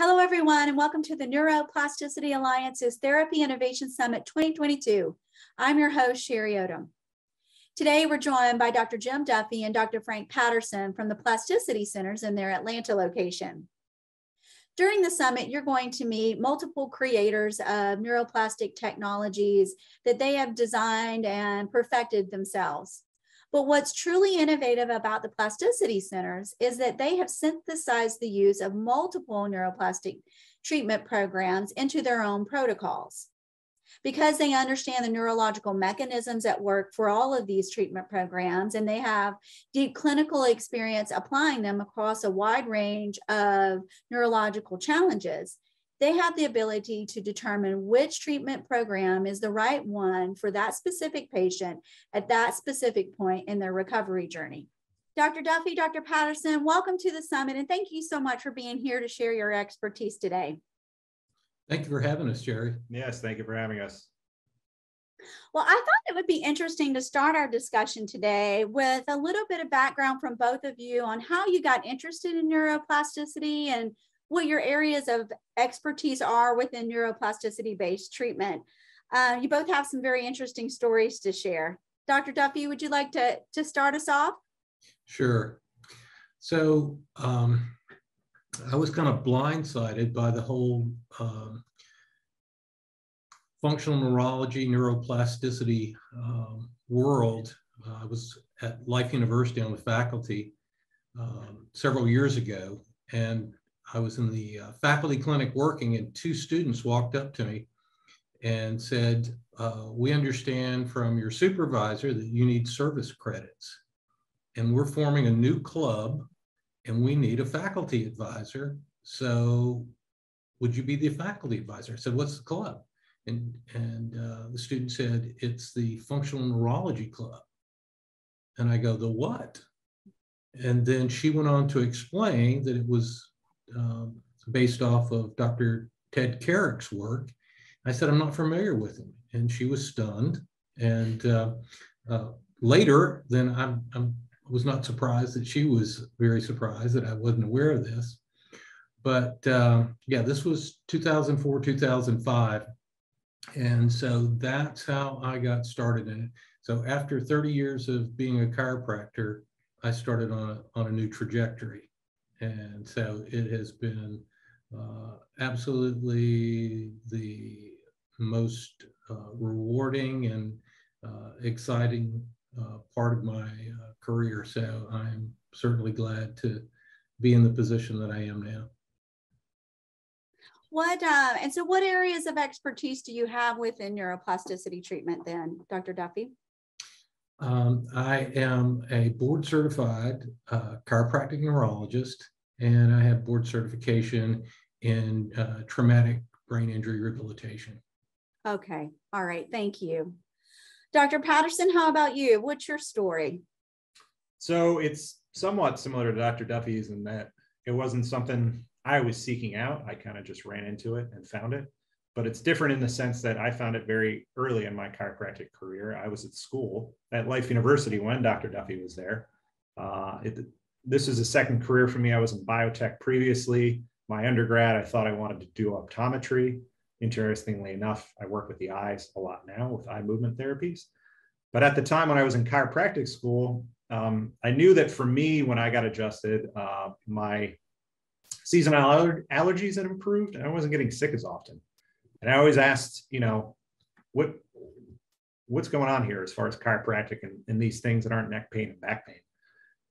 Hello, everyone, and welcome to the Neuroplasticity Alliance's Therapy Innovation Summit 2022. I'm your host, Sherry Odom. Today, we're joined by Dr. Jim Duffy and Dr. Frank Patterson from the Plasticity Centers in their Atlanta location. During the summit, you're going to meet multiple creators of neuroplastic technologies that they have designed and perfected themselves. But what's truly innovative about the Plasticity Centers is that they have synthesized the use of multiple neuroplastic treatment programs into their own protocols. Because they understand the neurological mechanisms at work for all of these treatment programs, and they have deep clinical experience applying them across a wide range of neurological challenges, they have the ability to determine which treatment program is the right one for that specific patient at that specific point in their recovery journey. Dr. Duffy, Dr. Patterson, welcome to the summit, and thank you so much for being here to share your expertise today. Thank you for having us, Jerry. Yes, thank you for having us. Well, I thought it would be interesting to start our discussion today with a little bit of background from both of you on how you got interested in neuroplasticity and what your areas of expertise are within neuroplasticity-based treatment. You both have some very interesting stories to share. Dr. Duffy, would you like to start us off? Sure. So I was kind of blindsided by the whole functional neurology, neuroplasticity world. I was at Life University on the faculty several years ago, and I was in the faculty clinic working, and two students walked up to me and said, we understand from your supervisor that you need service credits, and we're forming a new club and we need a faculty advisor. So would you be the faculty advisor? I said, what's the club? And the student said, it's the functional neurology club. And I go, the what? And then she went on to explain that it was based off of Dr. Ted Carrick's work. I said, I'm not familiar with him. And she was stunned. And later, then I was not surprised that she was very surprised that I wasn't aware of this. But yeah, this was 2004, 2005. And so that's how I got started in it. So after 30 years of being a chiropractor, I started on a new trajectory. And so it has been absolutely the most rewarding and exciting part of my career. So I'm certainly glad to be in the position that I am now. And so what areas of expertise do you have within neuroplasticity treatment then, Dr. Duffy? I am a board certified chiropractic neurologist, and I have board certification in traumatic brain injury rehabilitation. Okay, all right, thank you. Dr. Patterson, how about you? What's your story? So it's somewhat similar to Dr. Duffy's in that it wasn't something I was seeking out. I kind of just ran into it and found it. But it's different in the sense that I found it very early in my chiropractic career. I was at school at Life University when Dr. Duffy was there. This is a second career for me. I was in biotech previously. My undergrad, I thought I wanted to do optometry. Interestingly enough, I work with the eyes a lot now with eye movement therapies. But at the time when I was in chiropractic school, I knew that for me, when I got adjusted, my seasonal allergies had improved and I wasn't getting sick as often. And I always asked, what's going on here as far as chiropractic and these things that aren't neck pain and back pain.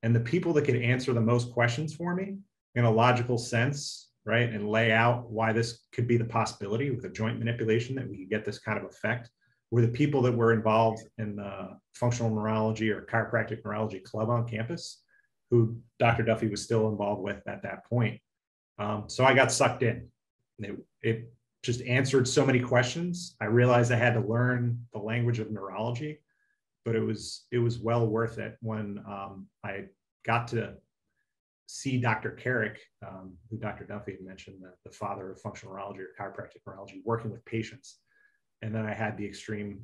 And the people that could answer the most questions for me in a logical sense, right, and lay out why this could be the possibility with a joint manipulation that we could get this kind of effect, were the people that were involved in the functional neurology or chiropractic neurology club on campus, who Dr. Duffy was still involved with at that point. So I got sucked in. It just answered so many questions. I realized I had to learn the language of neurology, but it was well worth it when I got to see Dr. Carrick, who Dr. Duffy had mentioned, the father of functional neurology or chiropractic neurology, working with patients. And then I had the extreme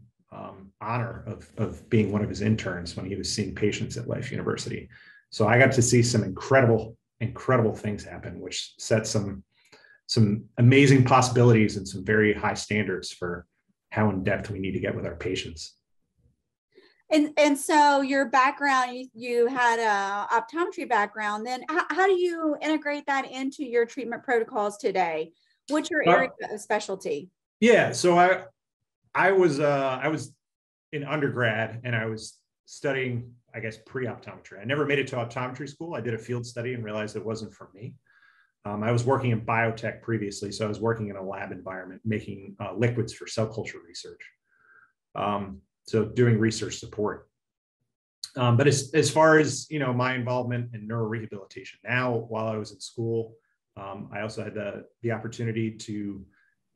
honor of being one of his interns when he was seeing patients at Life University. So I got to see some incredible things happen, which set some some amazing possibilities and some very high standards for how in depth we need to get with our patients. And so your background, you had a optometry background. Then how do you integrate that into your treatment protocols today? What's your area of specialty? Yeah, so I was in undergrad and I was studying, I guess, pre-optometry. I never made it to optometry school. I did a field study and realized it wasn't for me. I was working in biotech previously, so I was working in a lab environment making liquids for cell culture research. So doing research support. But as far as, you know, my involvement in neurorehabilitation now, while I was in school, I also had the opportunity to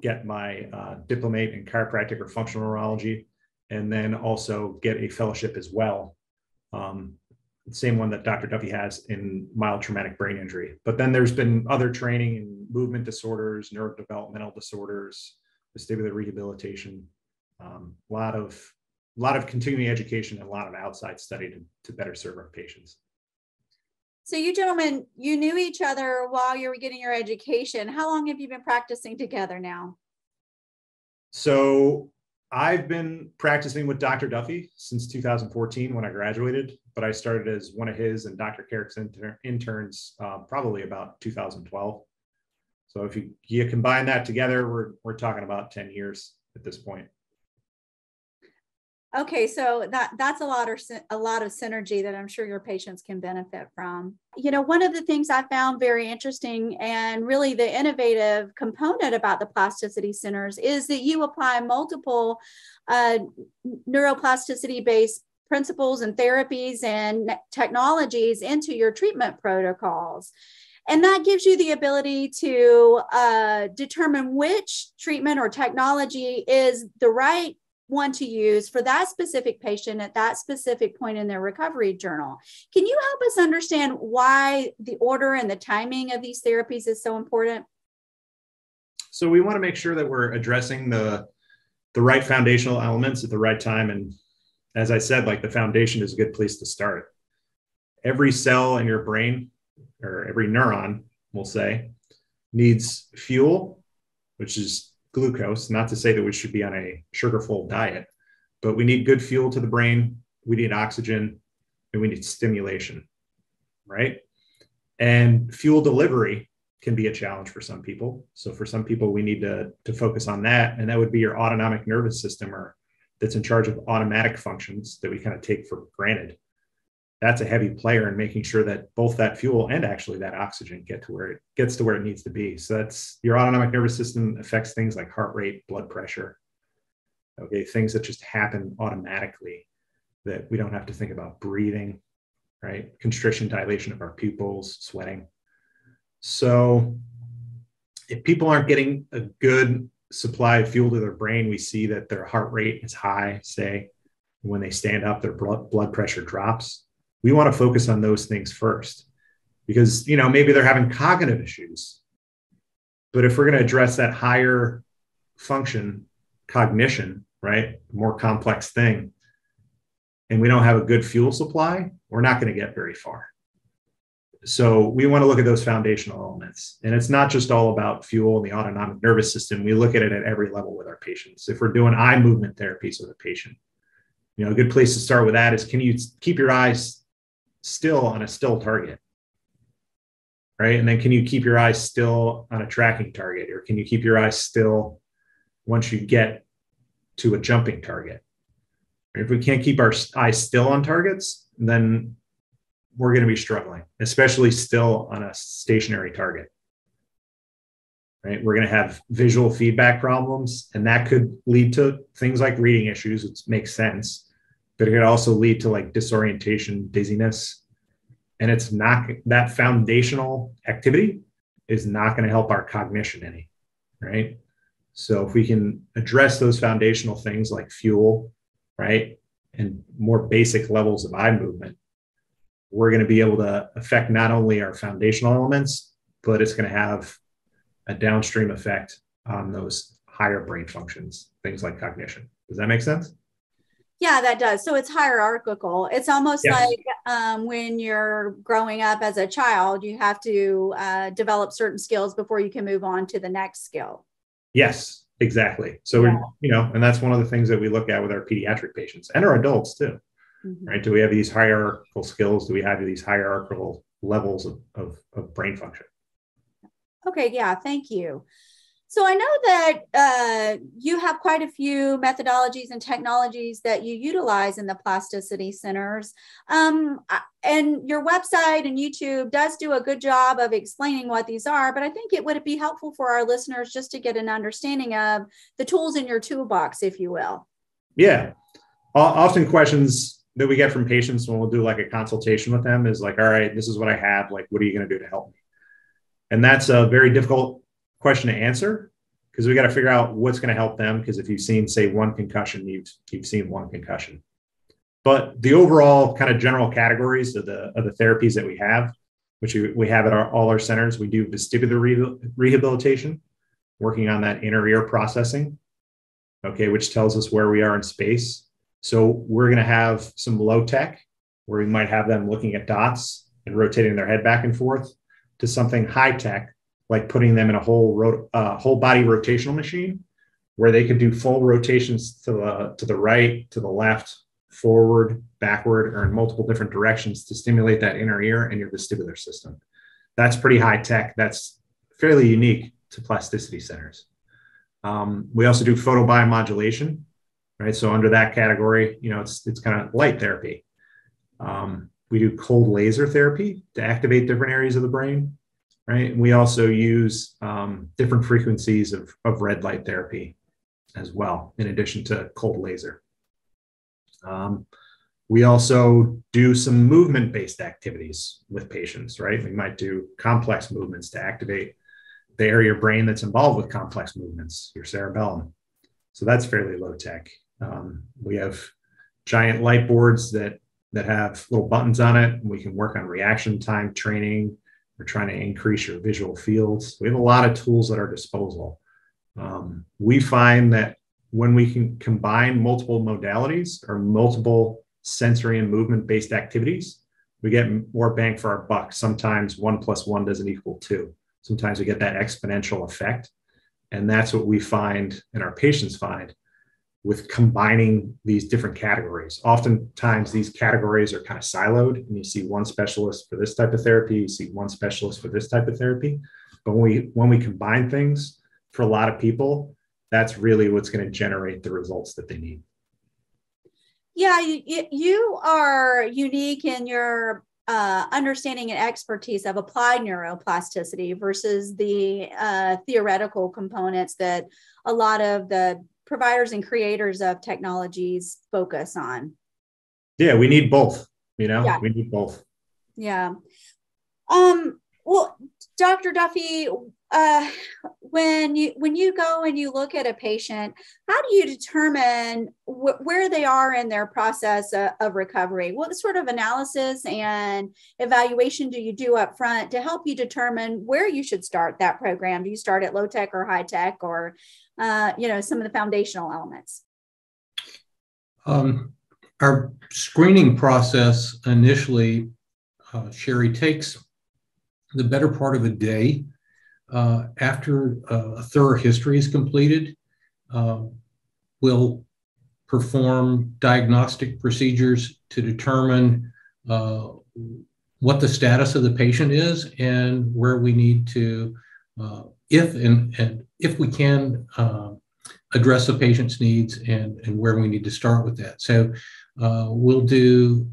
get my diplomate in chiropractic or functional neurology, and then also get a fellowship as well. The same one that Dr. Duffy has in mild traumatic brain injury. But then there's been other training in movement disorders, neurodevelopmental disorders, vestibular rehabilitation, a lot of continuing education and a lot of outside study to better serve our patients. So you gentlemen, you knew each other while you were getting your education. How long have you been practicing together now? So I've been practicing with Dr. Duffy since 2014 when I graduated, but I started as one of his and Dr. Carrick's interns probably about 2012. So if you combine that together, we're talking about 10 years at this point. Okay, so that's a lot of synergy that I'm sure your patients can benefit from. You know, one of the things I found very interesting and really the innovative component about the Plasticity Centers is that you apply multiple neuroplasticity-based principles and therapies and technologies into your treatment protocols. And that gives you the ability to determine which treatment or technology is the right one to use for that specific patient at that specific point in their recovery journal. Can you help us understand why the order and the timing of these therapies is so important? So we want to make sure that we're addressing the right foundational elements at the right time. And as I said, like, the foundation is a good place to start. Every cell in your brain, or every neuron, we'll say, needs fuel, which is glucose. Not to say that we should be on a sugar-full diet, but we need good fuel to the brain. We need oxygen and we need stimulation, right? And fuel delivery can be a challenge for some people. So for some people, we need to focus on that. And that would be your autonomic nervous system, or that's in charge of automatic functions that we kind of take for granted. That's a heavy player in making sure that both that fuel and actually that oxygen gets to where it needs to be. So that's your autonomic nervous system affects things like heart rate, blood pressure. Okay, things that just happen automatically that we don't have to think about. Breathing, right? Constriction, dilation of our pupils, sweating. So if people aren't getting a good supply of fuel to their brain, we see that their heart rate is high, say, when they stand up, their blood pressure drops. We want to focus on those things first, because, you know, maybe they're having cognitive issues, but if we're going to address that higher function, cognition, right, more complex thing, and we don't have a good fuel supply, we're not going to get very far. So we want to look at those foundational elements, and it's not just all about fuel and the autonomic nervous system. We look at it at every level with our patients. If we're doing eye movement therapies with a patient, you know, a good place to start with that is, can you keep your eyes still on a still target, right? And then can you keep your eyes still on a tracking target, or can you keep your eyes still once you get to a jumping target? If we can't keep our eyes still on targets, then we're going to be struggling, especially still on a stationary target, right? We're going to have visual feedback problems, and that could lead to things like reading issues, which makes sense. But it could also lead to like disorientation, dizziness. And it's not, that foundational activity is not going to help our cognition any, right? So if we can address those foundational things like fuel, right, and more basic levels of eye movement, we're going to be able to affect not only our foundational elements, but it's going to have a downstream effect on those higher brain functions, things like cognition. Does that make sense? Yeah, that does. So it's hierarchical. It's almost Yes. like when you're growing up as a child, you have to develop certain skills before you can move on to the next skill. Yes, exactly. So Yeah. and that's one of the things that we look at with our pediatric patients and our adults too, right? Do we have these hierarchical skills? Do we have these hierarchical levels of brain function? Okay, yeah, thank you. So I know that you have quite a few methodologies and technologies that you utilize in the Plasticity Centers. And your website and YouTube does do a good job of explaining what these are, but I think it would be helpful for our listeners just to get an understanding of the tools in your toolbox, if you will. Yeah. Often questions that we get from patients when we'll do like a consultation with them is like, all right, this is what I have. Like, what are you going to do to help me? And that's a very difficult question to answer because we got to figure out what's going to help them. Because if you've seen, say, one concussion, you've seen one concussion. But the overall kind of general categories of the therapies that we have, which we have at all our centers, we do vestibular rehabilitation, working on that inner ear processing, okay, which tells us where we are in space. So we're going to have some low tech where we might have them looking at dots and rotating their head back and forth, to something high tech, like putting them in a whole body rotational machine where they could do full rotations to the right, to the left, forward, backward, or in multiple different directions to stimulate that inner ear and your vestibular system. That's pretty high tech. That's fairly unique to Plasticity Centers. We also do photobiomodulation, right? So under that category, it's kind of light therapy. We do cold laser therapy to activate different areas of the brain, right? And we also use different frequencies of red light therapy as well, in addition to cold laser. We also do some movement-based activities with patients, right? We might do complex movements to activate the area of your brain that's involved with complex movements, your cerebellum. So that's fairly low tech. We have giant light boards that have little buttons on it. We can work on reaction time training. We're trying to increase your visual fields. We have a lot of tools at our disposal. We find that when we can combine multiple modalities or multiple sensory and movement-based activities, we get more bang for our buck. Sometimes 1 + 1 doesn't equal 2. Sometimes we get that exponential effect. And that's what we find and our patients find with combining these different categories. Oftentimes these categories are kind of siloed and you see one specialist for this type of therapy, you see one specialist for this type of therapy. But when we combine things, for a lot of people, that's really what's going to generate the results that they need. Yeah, you are unique in your understanding and expertise of applied neuroplasticity versus the theoretical components that a lot of the providers and creators of technologies focus on. Yeah, we need both, Yeah. We need both. Yeah. Well, Dr. Duffy, when you go and you look at a patient, how do you determine where they are in their process of recovery? What sort of analysis and evaluation do you do up front to help you determine where you should start that program? Do you start at low tech or high tech, or some of the foundational elements? Our screening process initially, Sherry, takes the better part of a day. After a thorough history is completed, we'll perform diagnostic procedures to determine what the status of the patient is and where we need to, if we can, address the patient's needs and where we need to start with that. So we'll do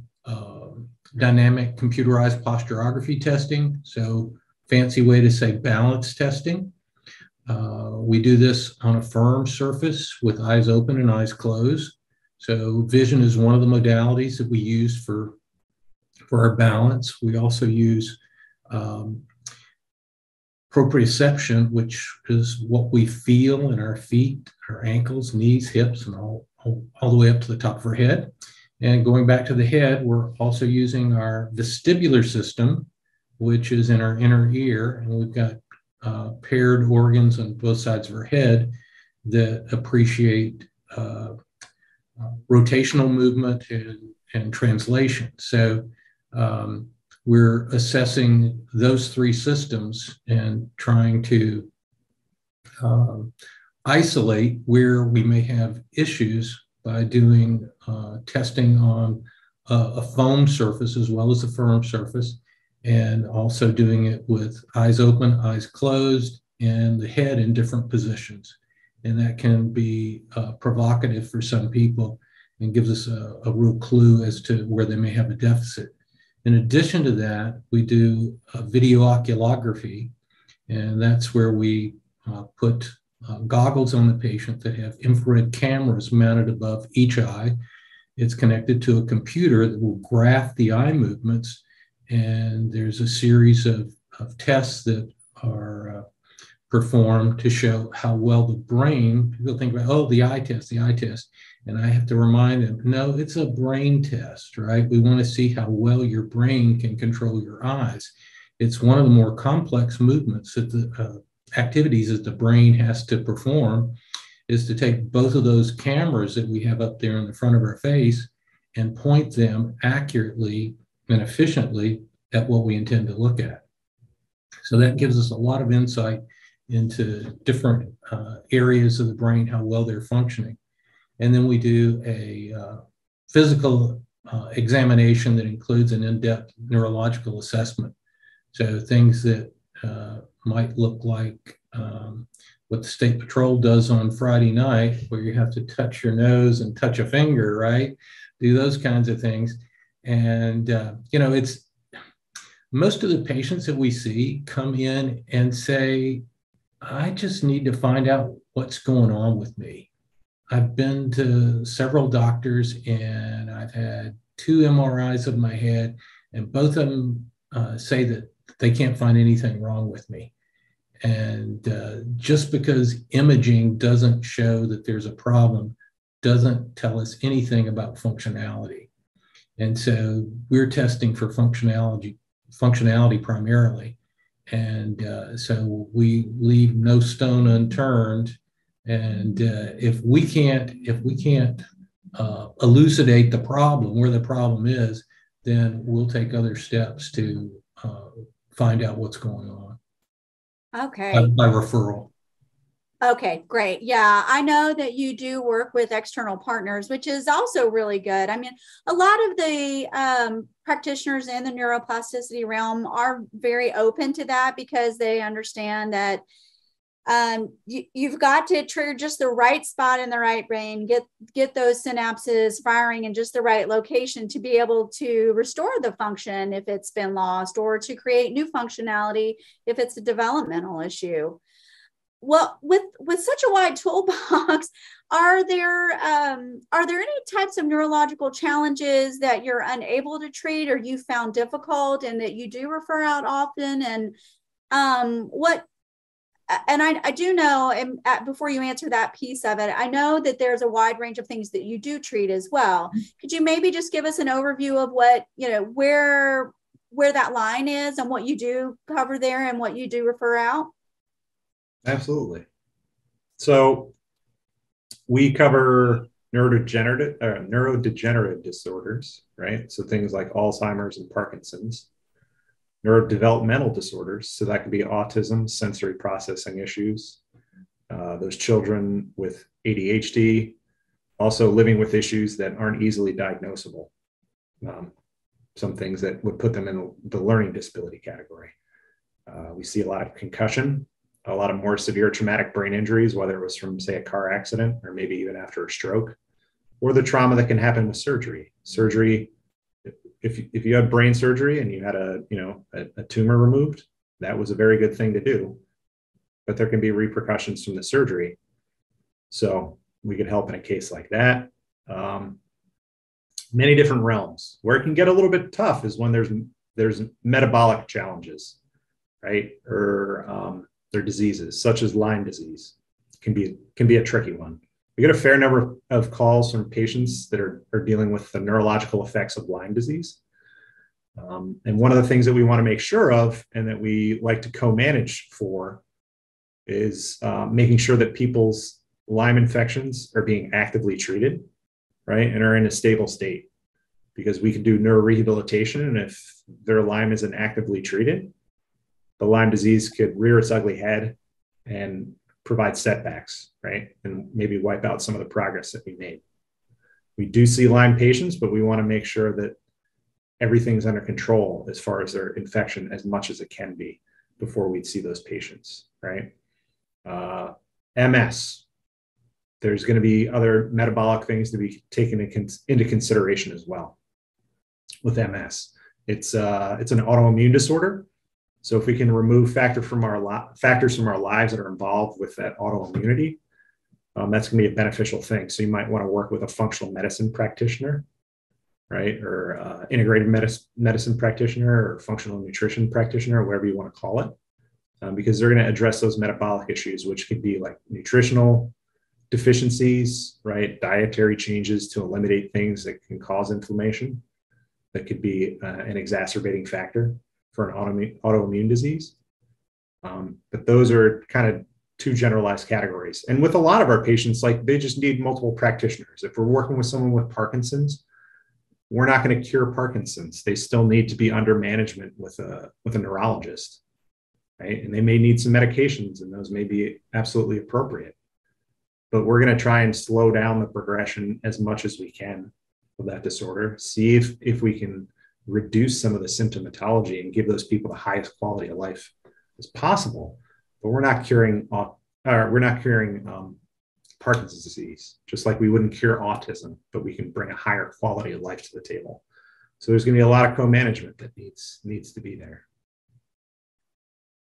dynamic computerized posturography testing. So fancy way to say balance testing. We do this on a firm surface with eyes open and eyes closed. So vision is one of the modalities that we use for our balance. We also use proprioception, which is what we feel in our feet, our ankles, knees, hips, and all the way up to the top of our head. And going back to the head, we're also using our vestibular system, which is in our inner ear. And we've got paired organs on both sides of our head that appreciate rotational movement and translation. So we're assessing those three systems and trying to isolate where we may have issues by doing testing on a foam surface as well as a firm surface, and also doing it with eyes open, eyes closed, and the head in different positions. And that can be provocative for some people and gives us a real clue as to where they may have a deficit. In addition to that, we do video oculography, and that's where we put goggles on the patient that have infrared cameras mounted above each eye. It's connected to a computer that will graph the eye movements, and there's a series of tests that are performed to show how well the brain, people think about, oh, the eye test. And I have to remind them, no, it's a brain test, right? We want to see how well your brain can control your eyes. It's one of the more complex movements that the activities that the brain has to perform, is to take both of those cameras that we have up there in the front of our face and point them accurately and efficiently at what we intend to look at. So that gives us a lot of insight into different areas of the brain, how well they're functioning. And then we do a physical examination that includes an in-depth neurological assessment. So things that might look like what the State Patrol does on Friday night, where you have to touch your nose and touch a finger, right? Do those kinds of things. And, you know, it's most of the patients that we see come in and say, I just need to find out what's going on with me. I've been to several doctors and I've had 2 MRIs of my head, and both of them say that they can't find anything wrong with me. And just because imaging doesn't show that there's a problem doesn't tell us anything about functionality. And so we're testing for functionality primarily. And so we leave no stone unturned. And if we can't elucidate the problem, where the problem is, then we'll take other steps to find out what's going on. Okay. By referral. Okay, great. Yeah, I know that you do work with external partners, which is also really good. I mean, a lot of the practitioners in the neuroplasticity realm are very open to that, because they understand that you've got to trigger just the right spot in the right brain, get those synapses firing in just the right location to be able to restore the function if it's been lost, or to create new functionality if it's a developmental issue. Well, with such a wide toolbox, are there any types of neurological challenges that you're unable to treat, or you found difficult, and that you do refer out often? And I do know, and before you answer that piece of it, I know that there's a wide range of things that you do treat as well. Could you maybe just give us an overview of what, you know, where that line is and what you do cover there and what you do refer out? Absolutely. So we cover neurodegenerative disorders, right? So things like Alzheimer's and Parkinson's, neurodevelopmental disorders. So that could be autism, sensory processing issues, those children with ADHD, also living with issues that aren't easily diagnosable. Some things that would put them in the learning disability category. We see a lot of concussion, a lot of more severe traumatic brain injuries, whether it was from, say, a car accident, or maybe even after a stroke, or the trauma that can happen with surgery. Surgery, if you had brain surgery and you had a tumor removed, that was a very good thing to do, but there can be repercussions from the surgery. So we could help in a case like that. Many different realms. Where it can get a little bit tough is when there's metabolic challenges, right? Or their diseases, such as Lyme disease, can be a tricky one. We get a fair number of calls from patients that are dealing with the neurological effects of Lyme disease. And one of the things that we want to make sure of, and that we like to co-manage for, is making sure that people's Lyme infections are being actively treated. right, and are in a stable state, because we can do neurorehabilitation. And if their Lyme isn't actively treated, the Lyme disease could rear its ugly head and provide setbacks, right? And maybe wipe out some of the progress that we made. We do see Lyme patients, but we want to make sure that everything's under control as far as their infection as much as it can be before we'd see those patients, right? MS, there's going to be other metabolic things to be taken into consideration as well with MS. It's an autoimmune disorder. So if we can remove factors from our lives that are involved with that autoimmunity, that's going to be a beneficial thing. So you might want to work with a functional medicine practitioner, right? Or integrated medicine practitioner, or functional nutrition practitioner, or whatever you want to call it, because they're going to address those metabolic issues, which could be like nutritional deficiencies, right? Dietary changes to eliminate things that can cause inflammation. That could be an exacerbating factor for an autoimmune disease. But those are kind of two generalized categories. And with a lot of our patients, like, they just need multiple practitioners. If we're working with someone with Parkinson's, we're not going to cure Parkinson's. They still need to be under management with a neurologist, right? And they may need some medications, and those may be absolutely appropriate. But we're going to try and slow down the progression as much as we can of that disorder. See if we can reduce some of the symptomatology and give those people the highest quality of life as possible. But we're not curing Parkinson's disease, just like we wouldn't cure autism, but we can bring a higher quality of life to the table. So there's going to be a lot of co-management that needs to be there.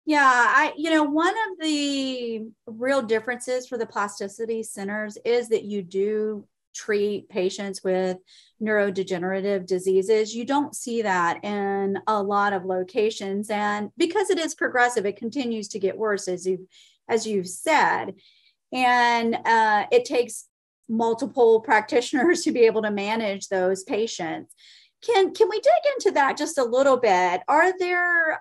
Yeah, one of the real differences for the Plasticity Centers is that you do treat patients with neurodegenerative diseases. You don't see that in a lot of locations. And because it is progressive, it continues to get worse, as you've said. And it takes multiple practitioners to be able to manage those patients. Can we dig into that just a little bit? Are there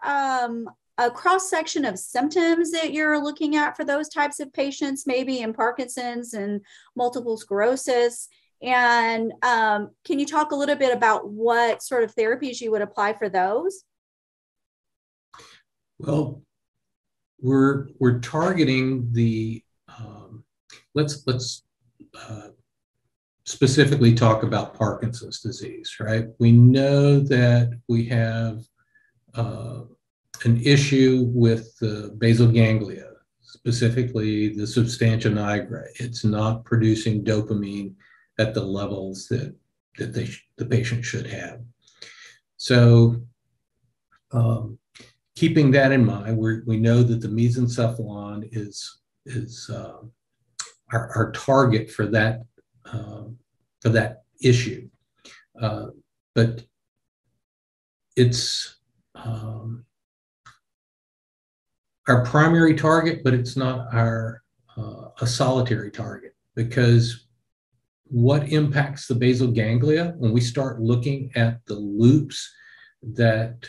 a cross-section of symptoms that you're looking at for those types of patients, maybe in Parkinson's and multiple sclerosis? And can you talk a little bit about what sort of therapies you would apply for those? Well, we're targeting the let's specifically talk about Parkinson's disease, right? We know that we have an issue with the basal ganglia, specifically the substantia nigra. It's not producing dopamine at the levels that the patient should have. So keeping that in mind, we know that the mesencephalon is our target for that issue, but it's our primary target, but it's not a solitary target, because what impacts the basal ganglia, when we start looking at the loops that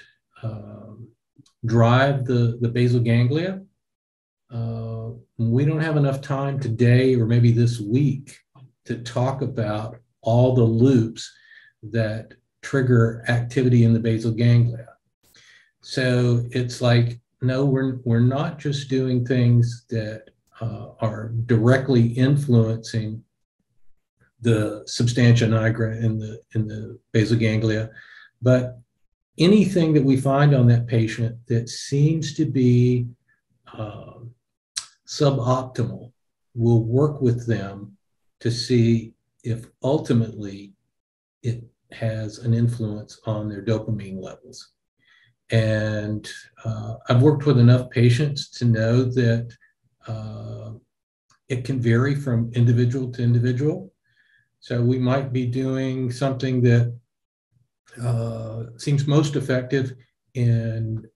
drive the basal ganglia, we don't have enough time today or maybe this week to talk about all the loops that trigger activity in the basal ganglia. So it's like, no, we're not just doing things that are directly influencing the substantia nigra in the basal ganglia, but anything that we find on that patient that seems to be suboptimal, we'll work with them to see if ultimately it has an influence on their dopamine levels. And I've worked with enough patients to know that it can vary from individual to individual. So we might be doing something that seems most effective in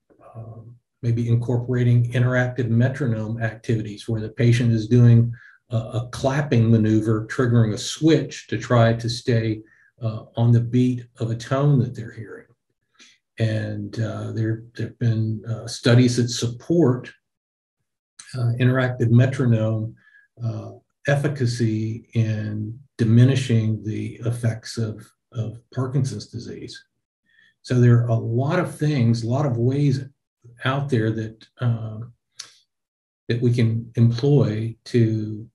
maybe incorporating interactive metronome activities, where the patient is doing a clapping maneuver, triggering a switch to try to stay on the beat of a tone that they're hearing. And there have been studies that support interactive metronome efficacy in diminishing the effects of Parkinson's disease. So there are a lot of things, a lot of ways out there that that we can employ to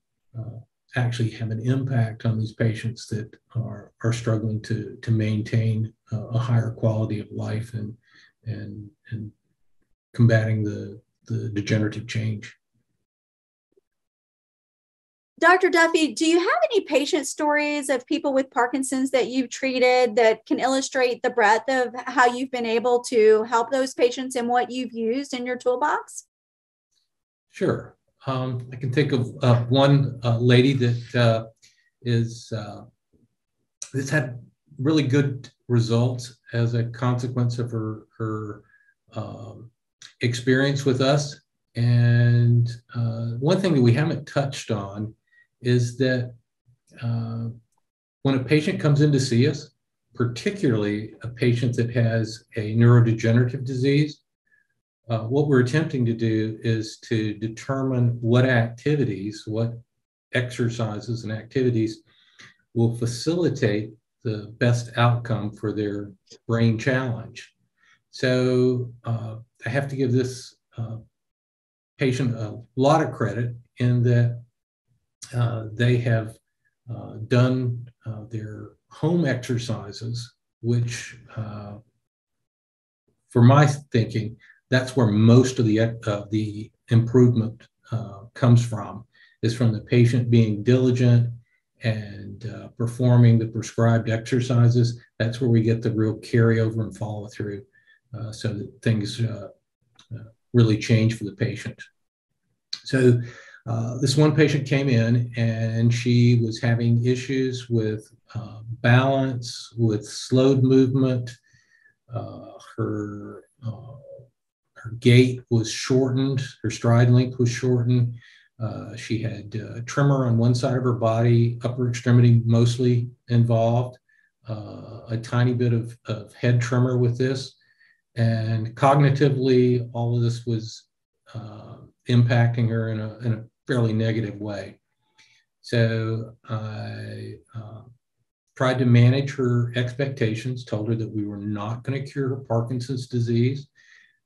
actually have an impact on these patients that are struggling to maintain a higher quality of life and combating the degenerative change. Dr. Duffy, do you have any patient stories of people with Parkinson's that you've treated that can illustrate the breadth of how you've been able to help those patients and what you've used in your toolbox? Sure. I can think of one lady that that's had really good results as a consequence of her experience with us. And one thing that we haven't touched on is that when a patient comes in to see us, particularly a patient that has a neurodegenerative disease, what we're attempting to do is to determine what activities, what exercises and activities will facilitate the best outcome for their brain challenge. So I have to give this patient a lot of credit in that they have done their home exercises, which for my thinking, that's where most of the improvement comes from, is from the patient being diligent and performing the prescribed exercises. That's where we get the real carryover and follow through so that things really change for the patient. So this one patient came in and she was having issues with balance, with slowed movement. Her gait was shortened, her stride length was shortened. She had a tremor on one side of her body, upper extremity mostly involved, a tiny bit of head tremor with this. And cognitively, all of this was impacting her in a fairly negative way. So I tried to manage her expectations, told her that we were not going to cure her Parkinson's disease.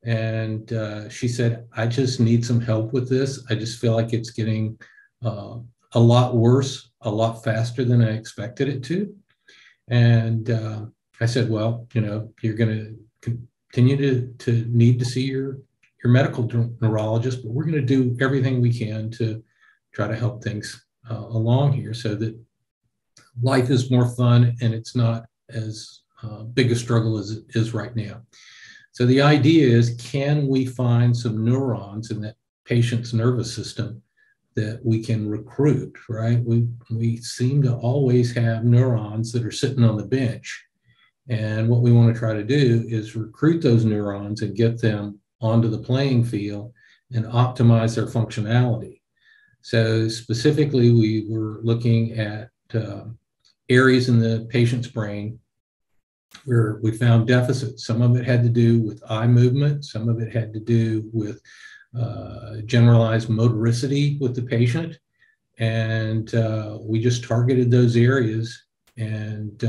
And she said, I just need some help with this. I just feel like it's getting a lot worse, a lot faster than I expected it to. And I said, well, you know, you're going to continue to need to see your medical neurologist, but we're going to do everything we can to try to help things along here so that life is more fun and it's not as big a struggle as it is right now. So the idea is, can we find some neurons in that patient's nervous system that we can recruit, right? We seem to always have neurons that are sitting on the bench. And what we want to try to do is recruit those neurons and get them onto the playing field and optimize their functionality. So specifically, we were looking at areas in the patient's brain where we found deficits. Some of it had to do with eye movement. Some of it had to do with generalized motoricity with the patient. And we just targeted those areas, and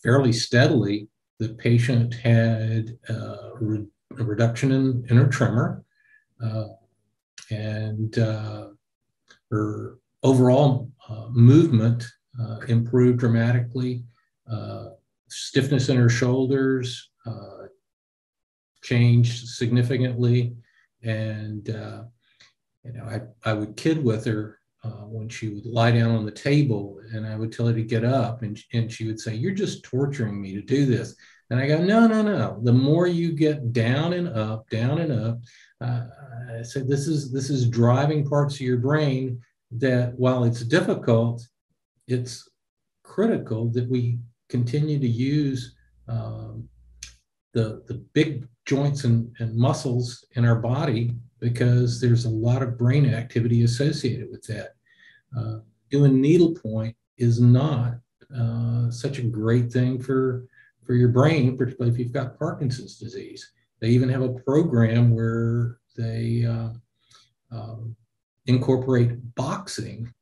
fairly steadily, the patient had a reduction in her tremor, and her overall movement improved dramatically. Stiffness in her shoulders changed significantly, and you know, I would kid with her when she would lie down on the table, and I would tell her to get up, and she would say, "You're just torturing me to do this." And I go, "No. The more you get down and up, I said, this is driving parts of your brain that, while it's difficult, it's critical that we continue to use the big joints and muscles in our body, because there's a lot of brain activity associated with that. Doing needlepoint is not such a great thing for your brain, particularly if you've got Parkinson's disease. They even have a program where they incorporate boxing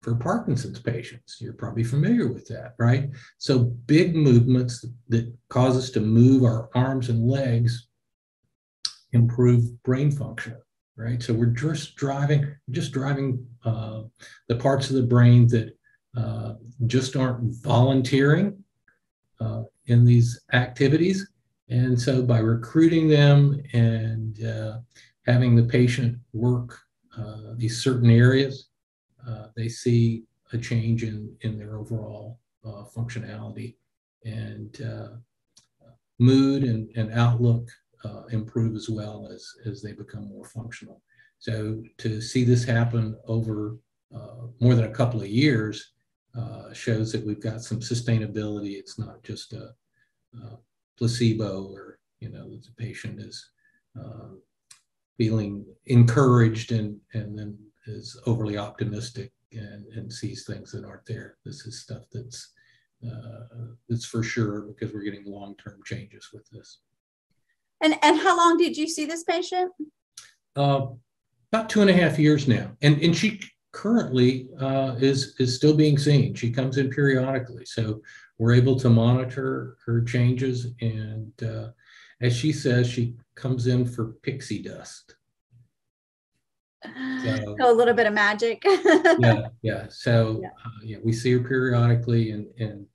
for Parkinson's patients. You're probably familiar with that, right? So big movements that cause us to move our arms and legs improve brain function, right? So we're just driving the parts of the brain that just aren't volunteering in these activities. And so by recruiting them and having the patient work these certain areas, they see a change in their overall functionality, and mood and outlook improve as well as they become more functional. So to see this happen over more than a couple of years shows that we've got some sustainability. It's not just a placebo, or the patient is feeling encouraged and then is overly optimistic and sees things that aren't there. This is stuff that's for sure, because we're getting long-term changes with this. And how long did you see this patient? About 2.5 years now, and she currently is still being seen. She comes in periodically, so we're able to monitor her changes. And as she says, she comes in for pixie dust. So a little bit of magic. yeah. So we see her periodically and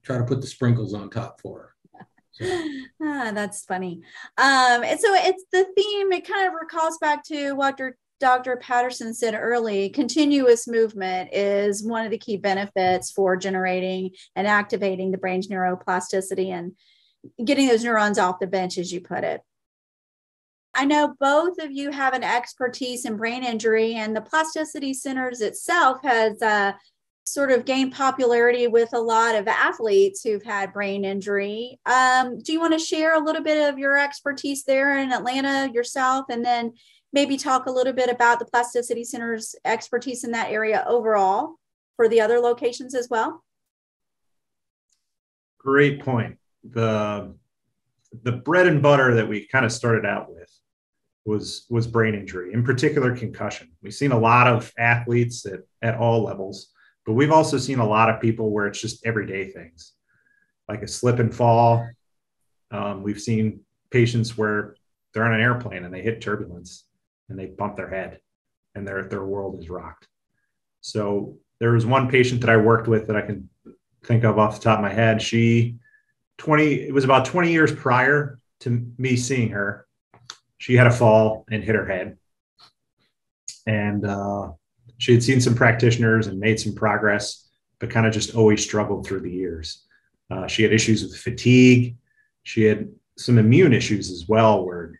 try to put the sprinkles on top for her. So. That's funny. And so it's the theme. It kind of recalls back to what Dr. Patterson said early. Continuous movement is one of the key benefits for generating and activating the brain's neuroplasticity and getting those neurons off the bench, as you put it. I know both of you have an expertise in brain injury, and the Plasticity Centers itself has sort of gained popularity with a lot of athletes who've had brain injury. Do you want to share a little bit of your expertise there in Atlanta yourself, and then maybe talk a little bit about the Plasticity Center's expertise in that area overall for the other locations as well? Great point. The bread and butter that we kind of started out with was brain injury, in particular concussion. We've seen a lot of athletes at all levels, but we've also seen a lot of people where it's just everyday things, like a slip and fall. We've seen patients where they're on an airplane and they hit turbulence and they bump their head and their world is rocked. So there was one patient that I worked with that I can think of off the top of my head. It was about 20 years prior to me seeing her. She had a fall and hit her head. And she had seen some practitioners and made some progress, but kind of just always struggled through the years. She had issues with fatigue. She had some immune issues as well, where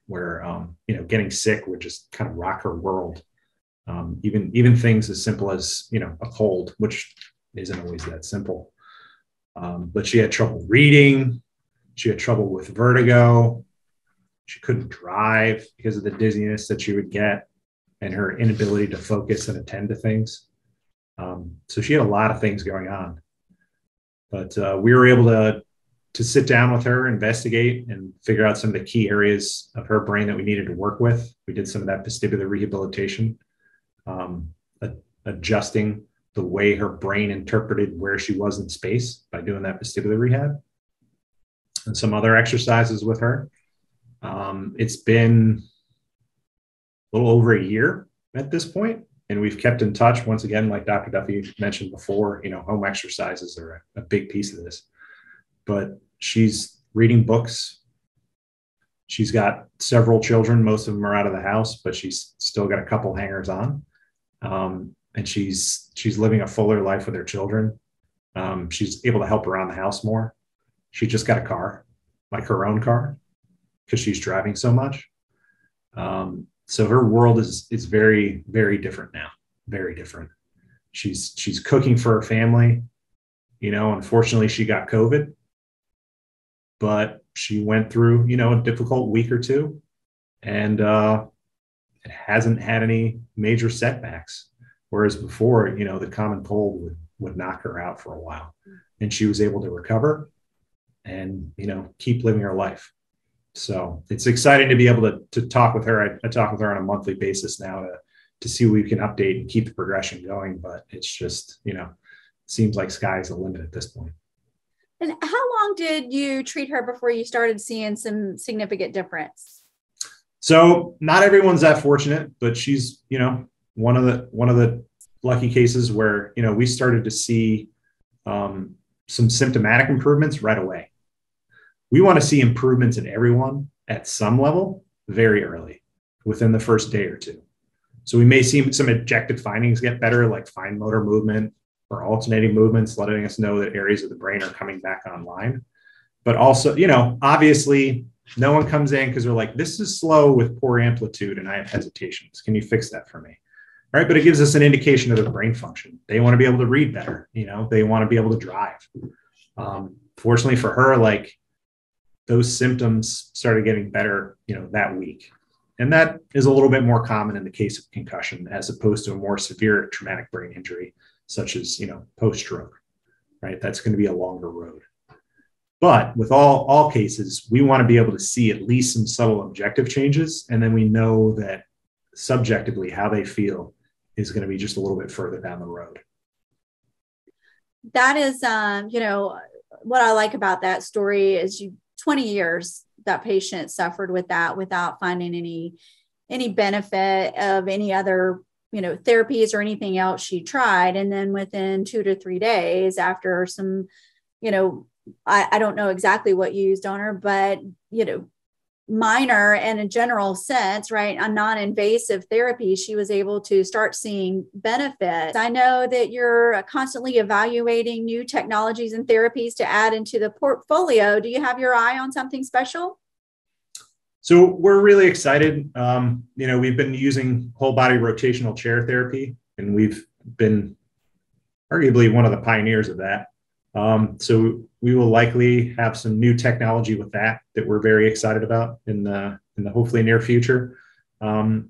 getting sick would just kind of rock her world. Even things as simple as, a cold, which isn't always that simple. But she had trouble reading. She had trouble with vertigo. She couldn't drive because of the dizziness that she would get and her inability to focus and attend to things. So she had a lot of things going on. But we were able to sit down with her, investigate, and figure out some of the key areas of her brain that we needed to work with. We did some of that vestibular rehabilitation, adjusting the way her brain interpreted where she was in space by doing that vestibular rehab, and some other exercises with her. It's been a little over a year at this point, and we've kept in touch. Once again, like Dr. Duffy mentioned before, home exercises are a big piece of this. But she's reading books. She's got several children. Most of them are out of the house, but she's still got a couple hangers on. And she's living a fuller life with her children. She's able to help around the house more. She just got a car, like her own car, because she's driving so much. So her world is very, very different now. Very different. She's cooking for her family. Unfortunately, she got COVID, but she went through, a difficult week or two, and it hasn't had any major setbacks. Whereas before, the common cold would knock her out for a while, and she was able to recover and, keep living her life. So it's exciting to be able to talk with her. I talk with her on a monthly basis now to see what we can update and keep the progression going. But it's just, seems like sky's the limit at this point. And how long did you treat her before you started seeing some significant difference? So not everyone's that fortunate, but she's, one of the lucky cases where, we started to see some symptomatic improvements right away. We want to see improvements in everyone at some level very early, within the first day or two. So we may see some objective findings get better, like fine motor movement or alternating movements, letting us know that areas of the brain are coming back online. But also, obviously, no one comes in because they're like, this is slow with poor amplitude and I have hesitations. Can you fix that for me? All right. But it gives us an indication of their brain function. They want to be able to read better. They want to be able to drive. Fortunately for her, those symptoms started getting better, that week. And that is a little bit more common in the case of concussion, as opposed to a more severe traumatic brain injury, such as, post-stroke, right? That's going to be a longer road. But with all cases, we want to be able to see at least some subtle objective changes. And then we know that subjectively how they feel is going to be just a little bit further down the road. That is, what I like about that story is 20 years that patient suffered with that without finding any benefit of any other, therapies or anything else she tried. And then within 2 to 3 days after some, I don't know exactly what you used on her, but, minor and a general sense, right? A non-invasive therapy, she was able to start seeing benefits. I know that you're constantly evaluating new technologies and therapies to add into the portfolio. Do you have your eye on something special? So we're really excited. We've been using whole body rotational chair therapy, and we've been arguably one of the pioneers of that. So we will likely have some new technology with that we're very excited about in the hopefully near future. I've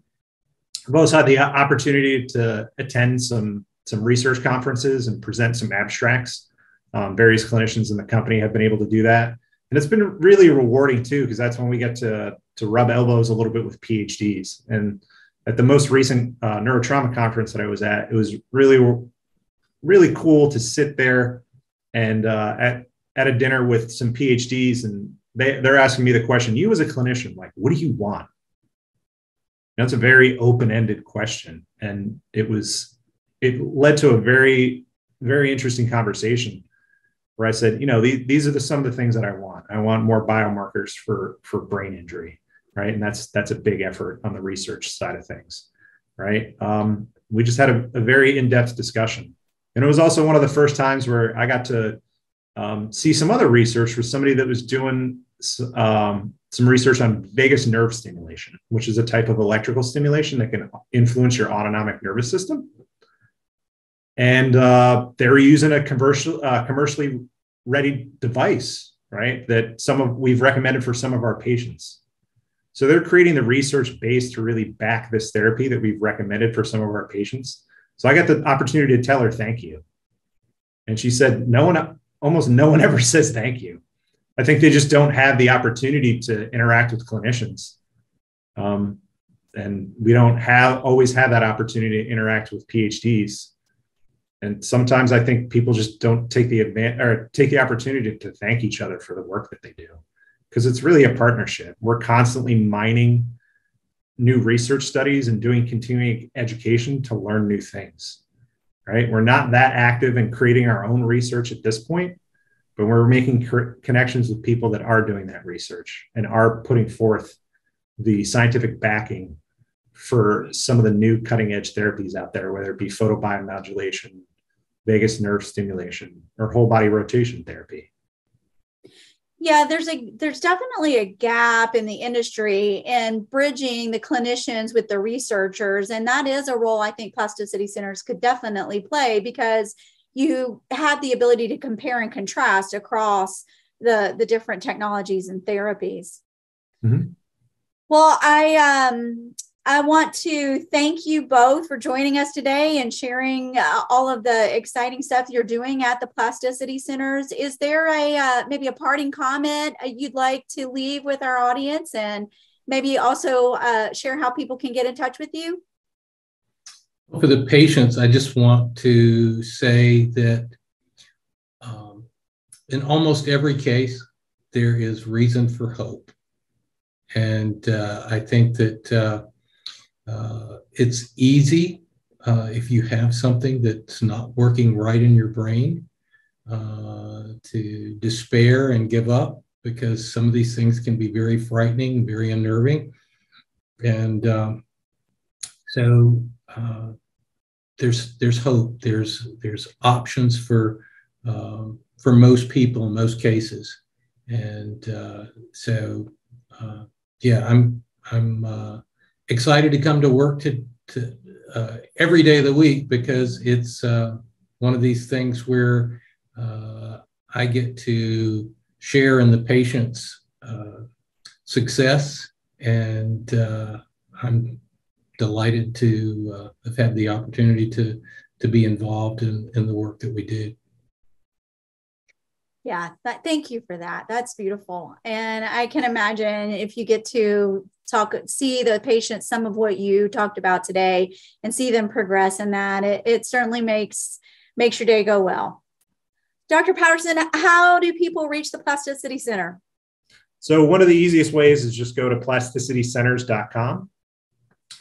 also had the opportunity to attend some research conferences and present some abstracts. Various clinicians in the company have been able to do that. And it's been really rewarding too, because that's when we get to rub elbows a little bit with PhDs. And at the most recent neurotrauma conference that I was at, it was really, really cool to sit there and at a dinner with some PhDs, and they're asking me the question, you as a clinician, like, what do you want? That's a very open-ended question. And it led to a very, very interesting conversation where I said, these are some of the things that I want. I want more biomarkers for brain injury, right? And that's a big effort on the research side of things, right? We just had a very in-depth discussion. And it was also one of the first times where I got to see some other research with somebody that was doing some research on vagus nerve stimulation, which is a type of electrical stimulation that can influence your autonomic nervous system. And they were using a commercially ready device, right? That we've recommended for some of our patients. So they're creating the research base to really back this therapy that we've recommended for some of our patients. So I got the opportunity to tell her thank you. And she said, almost no one ever says thank you. I think they just don't have the opportunity to interact with clinicians. And we don't always have that opportunity to interact with PhDs. And sometimes I think people just don't take the opportunity to thank each other for the work that they do, because it's really a partnership. We're constantly mining new research studies and doing continuing education to learn new things, right? We're not that active in creating our own research at this point, but we're making connections with people that are doing that research and are putting forth the scientific backing for some of the new cutting edge therapies out there, whether it be photobiomodulation, vagus nerve stimulation, or whole body rotation therapy. Yeah, there's definitely a gap in the industry in bridging the clinicians with the researchers. And that is a role I think Plasticity Centers could definitely play, because you have the ability to compare and contrast across the different technologies and therapies. Mm-hmm. Well, I want to thank you both for joining us today and sharing all of the exciting stuff you're doing at the Plasticity Centers. Is there maybe a parting comment you'd like to leave with our audience, and maybe also share how people can get in touch with you? For the patients, I just want to say that in almost every case, there is reason for hope. And I think that it's easy if you have something that's not working right in your brain to despair and give up, because some of these things can be very frightening, very unnerving. And so there's hope. There's options for most people in most cases. And so yeah, I'm excited to come to work to every day of the week, because it's one of these things where I get to share in the patient's success, and I'm delighted to have had the opportunity to be involved in the work that we did. Yeah, thank you for that. That's beautiful. And I can imagine if you get to see the patients, some of what you talked about today, and see them progress in that, it certainly makes your day go well. Dr. Patterson, how do people reach the Plasticity Center? So one of the easiest ways is just go to plasticitycenters.com.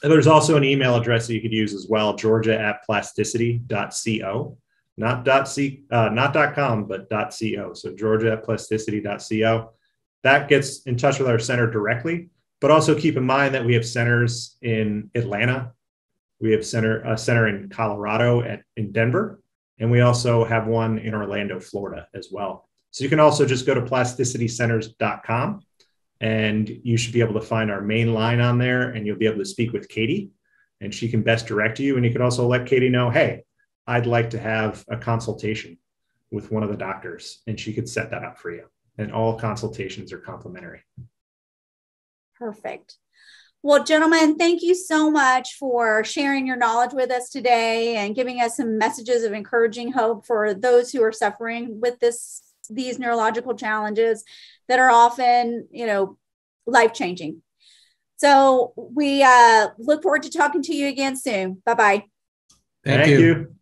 And there's also an email address that you could use as well, georgia@plasticity.co. Not .com, but .co. So georgia@plasticity.co. That gets in touch with our center directly. But also keep in mind that we have centers in Atlanta. We have a center in Colorado in Denver. And we also have one in Orlando, Florida as well. So you can also just go to plasticitycenters.com, and you should be able to find our main line on there, and you'll be able to speak with Katie, and she can best direct you. And you can also let Katie know, hey, I'd like to have a consultation with one of the doctors, and she could set that up for you. And all consultations are complimentary. Perfect. Well, gentlemen, thank you so much for sharing your knowledge with us today and giving us some messages of encouraging hope for those who are suffering with these neurological challenges that are often, life-changing. So we look forward to talking to you again soon. Bye-bye. Thank you.